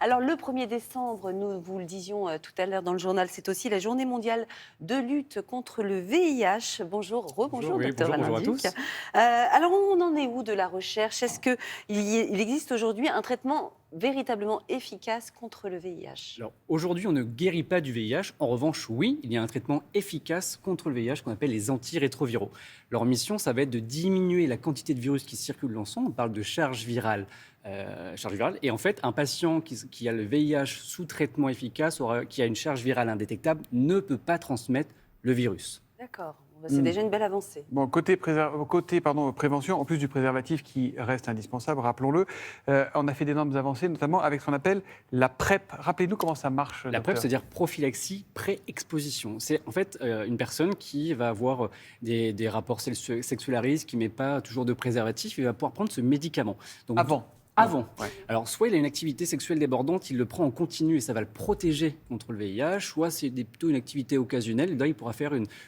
Alors le 1er décembre, nous vous le disions tout à l'heure dans le journal, c'est aussi la journée mondiale de lutte contre le VIH. Bonjour, Bonjour, rebonjour, oui, docteur bonjour Alain à Duc. tous. Alors on en est où de la recherche? Est-ce qu'il existe aujourd'hui un traitement véritablement efficace contre le VIH? Alors aujourd'hui, on ne guérit pas du VIH. En revanche, oui, il y a un traitement efficace contre le VIH qu'on appelle les antirétroviraux. Leur mission, ça va être de diminuer la quantité de virus qui circule dans le sang. On parle de charge virale. Et en fait, un patient qui a le VIH sous traitement efficace, qui a une charge virale indétectable, ne peut pas transmettre le virus. D'accord, c'est Hmm. déjà une belle avancée. Bon, prévention, en plus du préservatif qui reste indispensable, rappelons-le, on a fait d'énormes avancées, notamment avec ce qu'on appelle la PrEP. Rappelez-nous comment ça marche, La PrEP, docteur. c'est-à-dire prophylaxie pré-exposition. C'est en fait une personne qui va avoir des rapports sexuels à risque, qui ne met pas toujours de préservatif, il va pouvoir prendre ce médicament. Donc, Avant. Avant. Ouais. Alors, soit il a une activité sexuelle débordante, il le prend en continu et ça va le protéger contre le VIH, soit c'est plutôt une activité occasionnelle, et là, il pourra,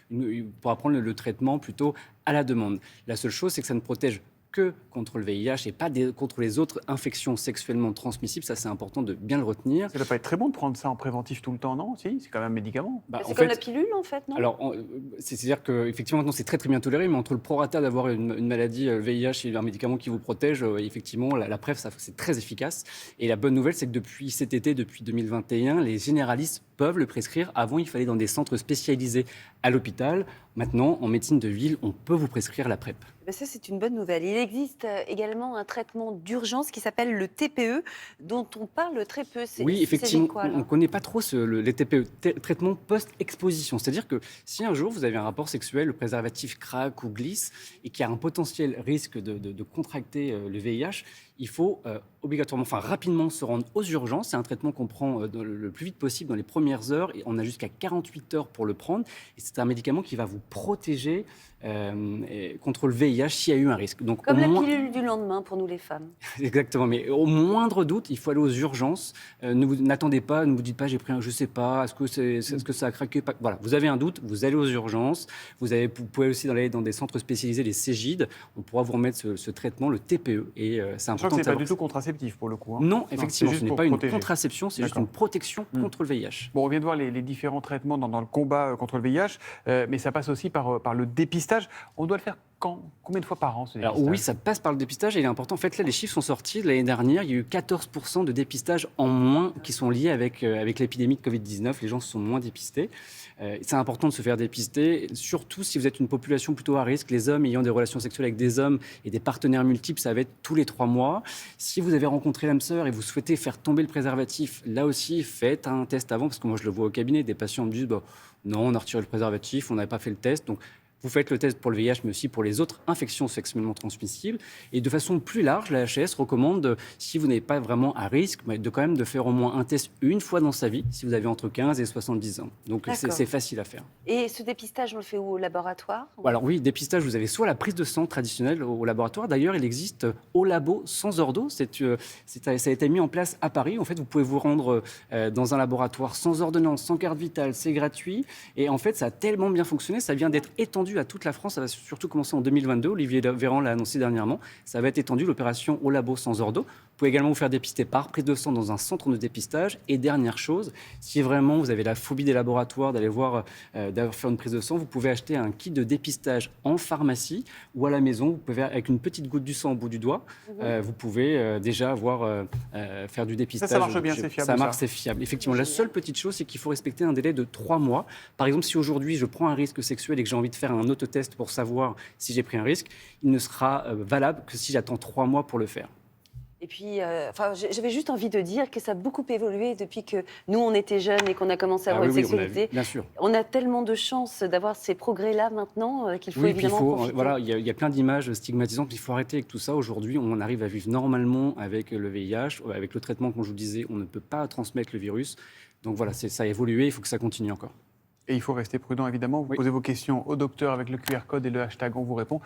il pourra prendre le traitement plutôt à la demande. La seule chose, c'est que ça ne protège que contre le VIH et pas contre les autres infections sexuellement transmissibles. Ça, c'est important de bien le retenir. Ça ne doit pas être très bon de prendre ça en préventif tout le temps, non? Si, c'est quand même un médicament. Bah, C'est en comme fait, la pilule en fait, non? alors, c'est-à-dire qu'effectivement, maintenant, c'est très très bien toléré, mais entre le prorata d'avoir une maladie VIH et un médicament qui vous protège, effectivement, la PrEP, c'est très efficace. Et la bonne nouvelle, c'est que depuis cet été, depuis 2021, les généralistes peuvent le prescrire. Avant, il fallait dans des centres spécialisés à l'hôpital. Maintenant, en médecine de ville, on peut vous prescrire la PrEP. Ben ça, c'est une bonne nouvelle. Il existe également un traitement d'urgence qui s'appelle le TPE, dont on parle très peu. Oui, Il s'agit de effectivement, quoi, on ne là? connaît pas trop les TPE, traitement post-exposition. C'est-à-dire que si un jour vous avez un rapport sexuel, le préservatif craque ou glisse, et qu'il y a un potentiel risque de contracter le VIH, il faut obligatoirement, enfin rapidement se rendre aux urgences. C'est un traitement qu'on prend le plus vite possible dans les premières heures, et on a jusqu'à 48 heures pour le prendre. Et c'est un médicament qui va vous protéger contre le VIH s'il y a eu un risque. Donc, Comme la pilule du lendemain pour nous les femmes. exactement, mais au moindre doute, il faut aller aux urgences. N'attendez pas, ne vous dites pas j'ai pris un, je sais pas, est-ce que ça a craqué pas. Voilà, vous avez un doute, vous allez aux urgences. Vous pouvez aussi aller dans des centres spécialisés, les Cégide. On pourra vous remettre ce traitement, le TPE, et c'est Je crois important. que c'est pas du tout contraceptif pour le coup. Hein. Non, effectivement, c'est juste ce n'est pour pas une protéger. contraception, c'est juste D'accord. une protection contre le VIH. Bon, on vient de voir les différents traitements dans le combat contre le VIH, mais ça passe aussi par le dépistage. On doit le faire quand? Combien de fois par an, ce dépistage? Alors oui, ça passe par le dépistage et il est important. En fait, là, les chiffres sont sortis. L'année dernière, il y a eu 14% de dépistage en moins qui sont liés avec l'épidémie de Covid-19. Les gens se sont moins dépistés. C'est important de se faire dépister, surtout si vous êtes une population plutôt à risque. Les hommes ayant des relations sexuelles avec des hommes et des partenaires multiples, ça va être tous les 3 mois. Si vous avez rencontré l'âme sœur et vous souhaitez faire tomber le préservatif, là aussi, faites un test avant, parce que moi, je le vois au cabinet. Des patients me disent bah, non, on a retiré le préservatif, on n'avait pas fait le test. Donc, vous faites le test pour le VIH, mais aussi pour les autres infections sexuellement transmissibles. Et de façon plus large, la HAS recommande, si vous n'êtes pas vraiment à risque, de quand même de faire au moins un test une fois dans sa vie, si vous avez entre 15 et 70 ans. Donc c'est facile à faire. Et ce dépistage, on le fait où? Au laboratoire? Alors oui, dépistage, vous avez soit la prise de sang traditionnelle au laboratoire. D'ailleurs, il existe au labo sans ordo. Ça a été mis en place à Paris. En fait, vous pouvez vous rendre dans un laboratoire sans ordonnance, sans carte vitale, c'est gratuit. Et en fait, ça a tellement bien fonctionné, ça vient d'être étendu à toute la France. Ça va surtout commencer en 2022. Olivier Véran l'a annoncé dernièrement. Ça va être étendu, l'opération au labo sans ordo. Vous pouvez également vous faire dépister par prise de sang dans un centre de dépistage. Et dernière chose, si vraiment vous avez la phobie des laboratoires, d'aller faire une prise de sang, vous pouvez acheter un kit de dépistage en pharmacie ou à la maison. Vous pouvez, avec une petite goutte du sang au bout du doigt, vous pouvez déjà faire du dépistage. Ça marche bien, c'est fiable. Ça marche, c'est fiable. Effectivement, la seule petite chose, c'est qu'il faut respecter un délai de 3 mois. Par exemple, si aujourd'hui je prends un risque sexuel et que j'ai envie de faire un autotest pour savoir si j'ai pris un risque, il ne sera valable que si j'attends 3 mois pour le faire. Et puis, j'avais juste envie de dire que ça a beaucoup évolué depuis que nous, on était jeunes et qu'on a commencé à avoir une sexualité. Bien sûr. On a tellement de chance d'avoir ces progrès-là maintenant qu'il faut évidemment profiter. Voilà, il y a plein d'images stigmatisantes. Il faut arrêter avec tout ça. Aujourd'hui, on arrive à vivre normalement avec le VIH. Avec le traitement, comme je vous disais, on ne peut pas transmettre le virus. Donc voilà, ça a évolué. Il faut que ça continue encore. Et il faut rester prudent, évidemment. Vous posez vos questions au docteur avec le QR code et le hashtag On vous répond.